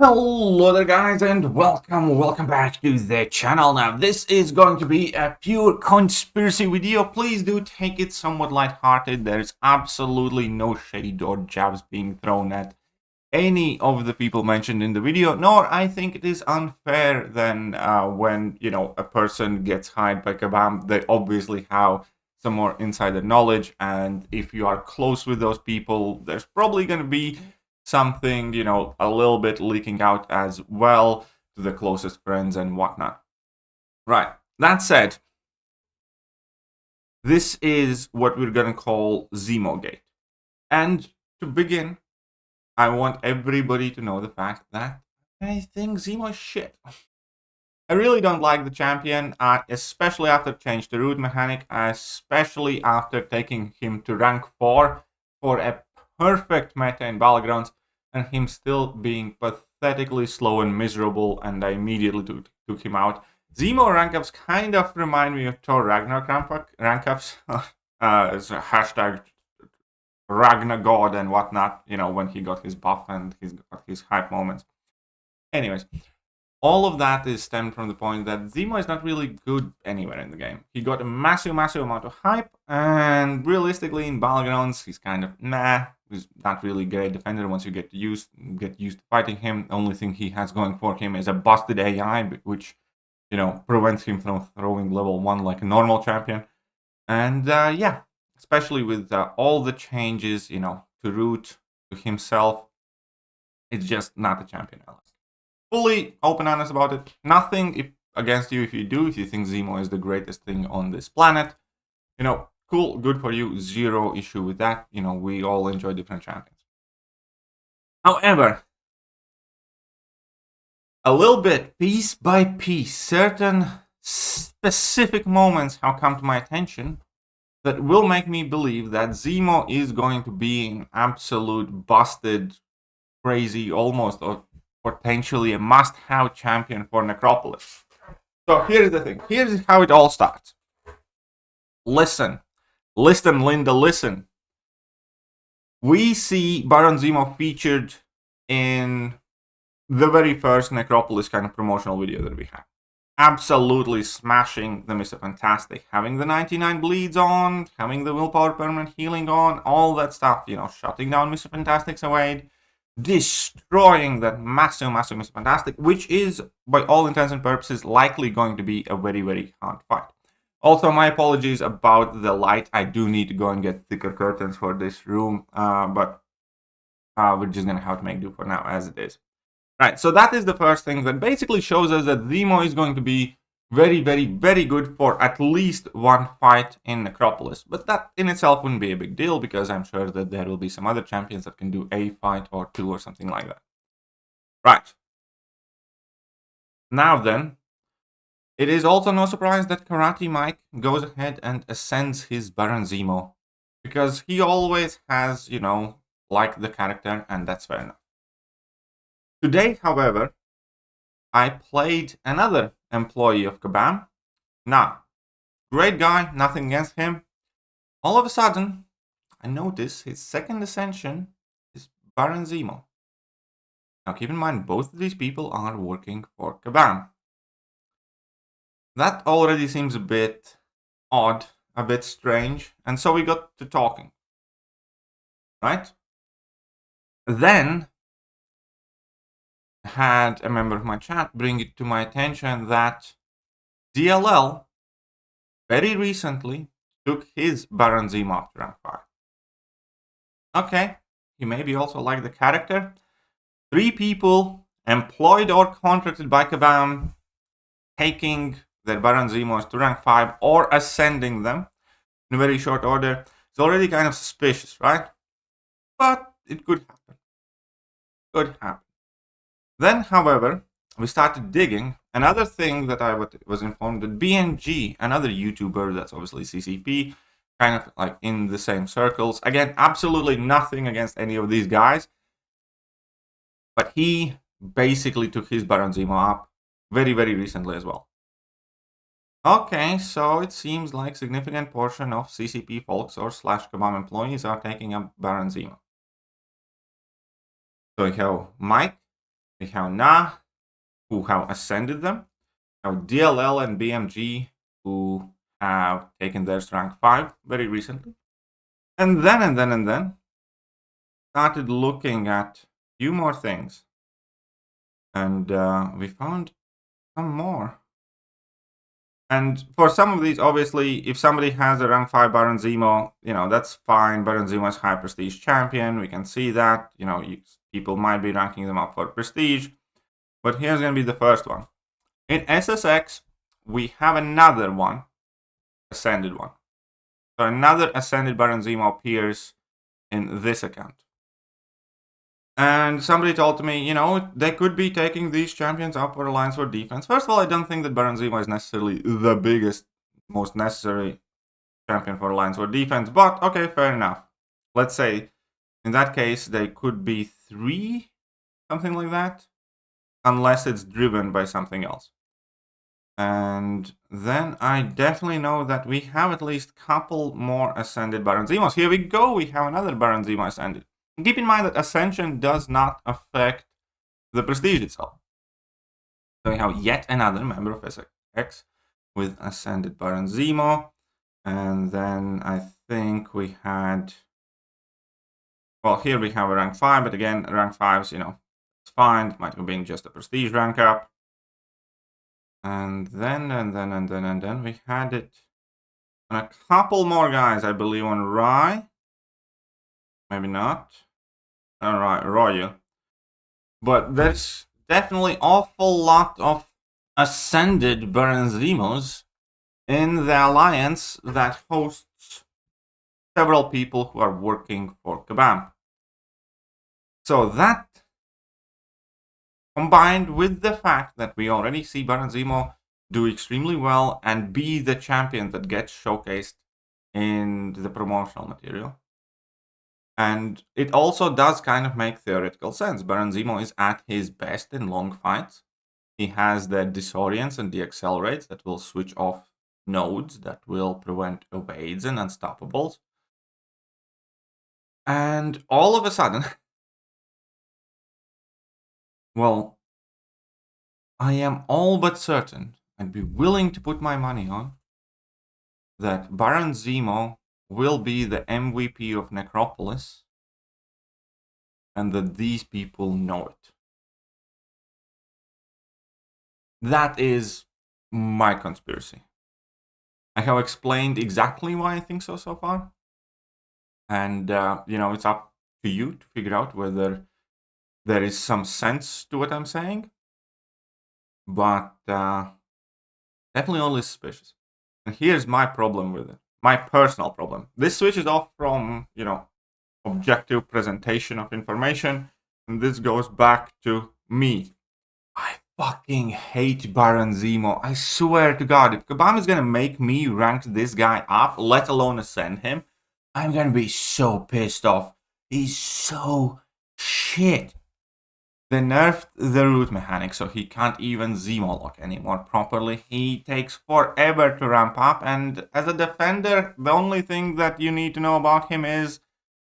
Hello there guys and welcome back to the channel. Now this is going to be a pure conspiracy video. Please do take it somewhat lighthearted. There's absolutely no shade or jabs being thrown at any of the people mentioned in the video, nor I think it is unfair then when, you know, a person gets hired by Kabam, they obviously have some more insider knowledge, and if you are close with those people, there's probably going to be something, you know, a little bit leaking out as well to the closest friends and whatnot. Right, that said, this is what we're going to call ZEMOGATE. And to begin, I want everybody to know the fact that I think Zemo is shit. I really don't like the champion, especially after changing the root mechanic, especially after taking him to rank 4 for a perfect meta in Battlegrounds, and him still being pathetically slow and miserable, and I immediately took him out. Zemo rank ups kind of remind me of Thor Ragnarok rank ups. It's a hashtag Ragnar God and whatnot, you know, when he got his buff and he's got his hype moments. Anyways, all of that is stemmed from the point that Zemo is not really good anywhere in the game. He got a massive amount of hype, and realistically in Battlegrounds, he's kind of nah. He's not really a great defender once you get used to fighting him. The only thing he has going for him is a busted AI, which, you know, prevents him from throwing level 1 like a normal champion. And yeah, especially with all the changes, you know, to root, to himself, it's just not a champion else. Fully open honest about it. Nothing against you if you think Zemo is the greatest thing on this planet. You know, cool, good for you, zero issue with that. You know, we all enjoy different champions. However, a little bit, piece by piece, certain specific moments have come to my attention that will make me believe that Zemo is going to be an absolute busted, crazy, almost or potentially a must-have champion for Necropolis. So here's the thing. Here's how it all starts. Listen, Linda, listen. We see Baron Zemo featured in the very first Necropolis kind of promotional video that we had. Absolutely smashing the Mr. Fantastic, having the 99 bleeds on, having the willpower permanent healing on, all that stuff, you know, shutting down Mr. Fantastic's away, destroying that massive Mr. Fantastic, which is, by all intents and purposes, likely going to be a very hard fight. Also, my apologies about the light. I do need to go and get thicker curtains for this room, but we're just going to have to make do for now as it is. Right, so that is the first thing that basically shows us that Zemo is going to be very good for at least one fight in Necropolis. But that in itself wouldn't be a big deal, because I'm sure that there will be some other champions that can do a fight or two or something like that. Right. Now then, it is also no surprise that Karate Mike goes ahead and ascends his Baron Zemo, because he always has, you know, liked the character, and that's fair enough. Today, however, I played another employee of Kabam. Now, great guy, nothing against him. All of a sudden, I notice his second ascension is Baron Zemo. Now, keep in mind, both of these people are working for Kabam. That already seems a bit odd, a bit strange, and so we got to talking. Right? Then had a member of my chat bring it to my attention that DLL very recently took his Baron Zemo up to rank 5. Okay, he maybe also liked the character. 3 people employed or contracted by Kabam taking their Baron Zemos to rank 5 or ascending them in a very short order. It's already kind of suspicious, right? But it could happen. Could happen. Then, however, we started digging. Another thing that I was informed that BNG, another YouTuber that's obviously CCP, kind of like in the same circles. Again, absolutely nothing against any of these guys. But he basically took his Baron Zemo up very recently as well. Okay, so it seems like significant portion of CCP folks or / Kabam employees are taking up Baron Zemo. So you have Mike, We have Na, who have ascended them. We have DLL and BMG, who have taken theirs to rank 5 very recently. And then started looking at a few more things. And we found some more. And for some of these, obviously, if somebody has a rank 5 Baron Zemo, that's fine. Baron Zemo is high prestige champion. We can see that. People might be ranking them up for prestige. But here's going to be the first one. In SSX, we have another one, ascended one. So another ascended Baron Zemo appears in this account. And somebody told me, they could be taking these champions up for Alliance for Defense. First of all, I don't think that Baron Zemo is necessarily the biggest, most necessary champion for Alliance for Defense, but okay, fair enough. Let's say, in that case, they could be 3, something like that, unless it's driven by something else. And then I definitely know that we have at least a couple more ascended Baron Zemos. Here we go, we have another Baron Zemo ascended. Keep in mind that Ascension does not affect the prestige itself. So we have yet another member of SX with Ascended Baron Zemo. And then I think we had... Well, here we have a rank 5, but again, rank 5s, it's fine. It might have been just a prestige rank up. And then we had it on a couple more guys, I believe, on Rai. Maybe not. Alright, Royal. But there's definitely awful lot of ascended Baron Zemos in the Alliance that hosts several people who are working for Kabam. So that, combined with the fact that we already see Baron Zemo do extremely well and be the champion that gets showcased in the promotional material. And it also does kind of make theoretical sense. Baron Zemo is at his best in long fights. He has the disorients and deaccelerates that will switch off nodes, that will prevent evades and unstoppables. And all of a sudden, well, I am all but certain, I'd be willing to put my money on, that Baron Zemo will be the MVP of Necropolis, and that these people know it. That is my conspiracy. I have explained exactly why I think so far. And, it's up to you to figure out whether there is some sense to what I'm saying. But definitely only suspicious. And here's my problem with it. My personal problem. This switches off from, objective presentation of information. And this goes back to me. I fucking hate Baron Zemo. I swear to God, if Kabam is gonna make me rank this guy up, let alone ascend him, I'm gonna be so pissed off. He's so shit. They nerfed the root mechanic, so he can't even Zemo lock anymore properly. He takes forever to ramp up, and as a defender, the only thing that you need to know about him is,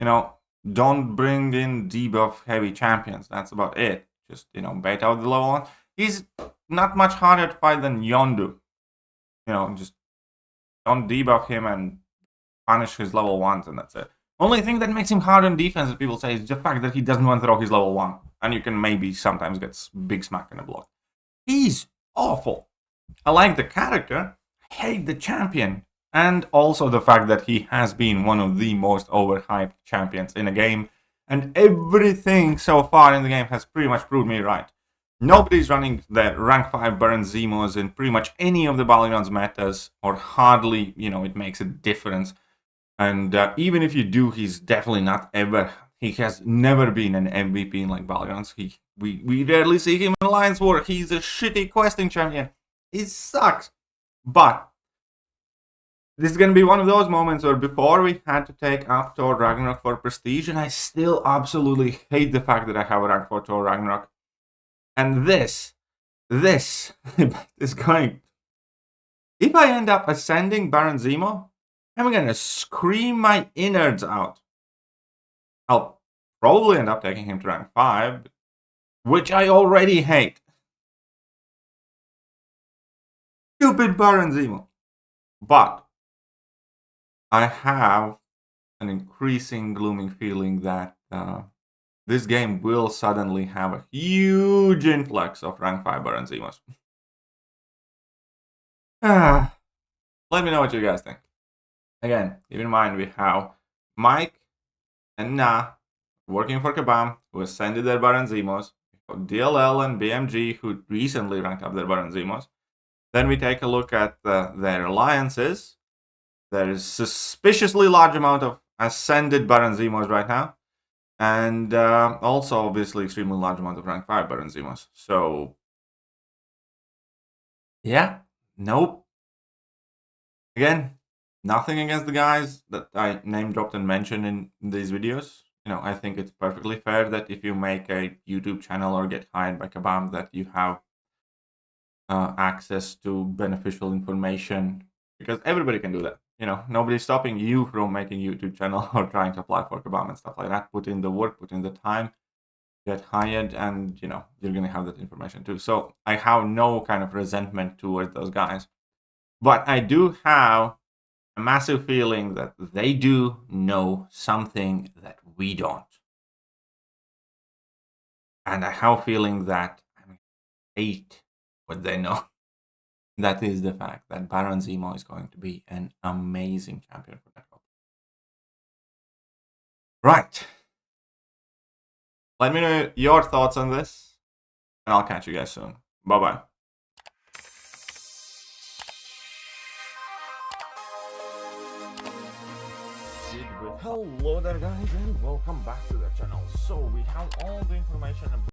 don't bring in debuff heavy champions. That's about it. Just, bait out the level 1. He's not much harder to fight than Yondu. Just don't debuff him and punish his level 1s, and that's it. Only thing that makes him hard on defense, as people say, is the fact that he doesn't want to throw his level 1. And you can maybe sometimes get big smack in the block. He's awful. I like the character, hate the champion, and also the fact that he has been one of the most overhyped champions in a game. And everything so far in the game has pretty much proved me right. Nobody's running the rank 5 Baron Zemos in pretty much any of the Battlegrounds metas, or hardly, it makes a difference. And even if you do, he's definitely not ever... He has never been an MVP in Battlegrounds. We rarely see him in Alliance War. He's a shitty questing champion. He sucks. But this is going to be one of those moments where before we had to take up Thor Ragnarok for prestige, and I still absolutely hate the fact that I have a rank 4 Thor Ragnarok. And this is going... If I end up ascending Baron Zemo, I'm going to scream my innards out. I'll probably end up taking him to rank 5. which I already hate. Stupid Baron Zemo. But I have an increasing glooming feeling that this game will suddenly have a huge influx of rank 5 Baron Zemos. Let me know what you guys think. Again, keep in mind we have Mike and Na working for Kabam, who ascended their Baron Zemos. DLL and BMG, who recently ranked up their Baron Zemos. Then we take a look at their alliances. There is suspiciously large amount of ascended Baron Zemos right now. And also, obviously, extremely large amount of rank 5 Baron Zemos. So, yeah, nope. Again, nothing against the guys that I name dropped and mentioned in these videos. You know, I think it's perfectly fair that if you make a YouTube channel or get hired by Kabam, that you have access to beneficial information, because everybody can do that. You know, nobody's stopping you from making a YouTube channel or trying to apply for Kabam and stuff like that. Put in the work, put in the time, get hired, and, you know, you're going to have that information too. So I have no kind of resentment towards those guys. But I do have a massive feeling that they do know something that we don't. And I have a feeling that I hate what they know. That is the fact that Baron Zemo is going to be an amazing champion for that role. Right. Let me know your thoughts on this, and I'll catch you guys soon. Bye-bye. Hello there guys, and welcome back to the channel. So we have all the information about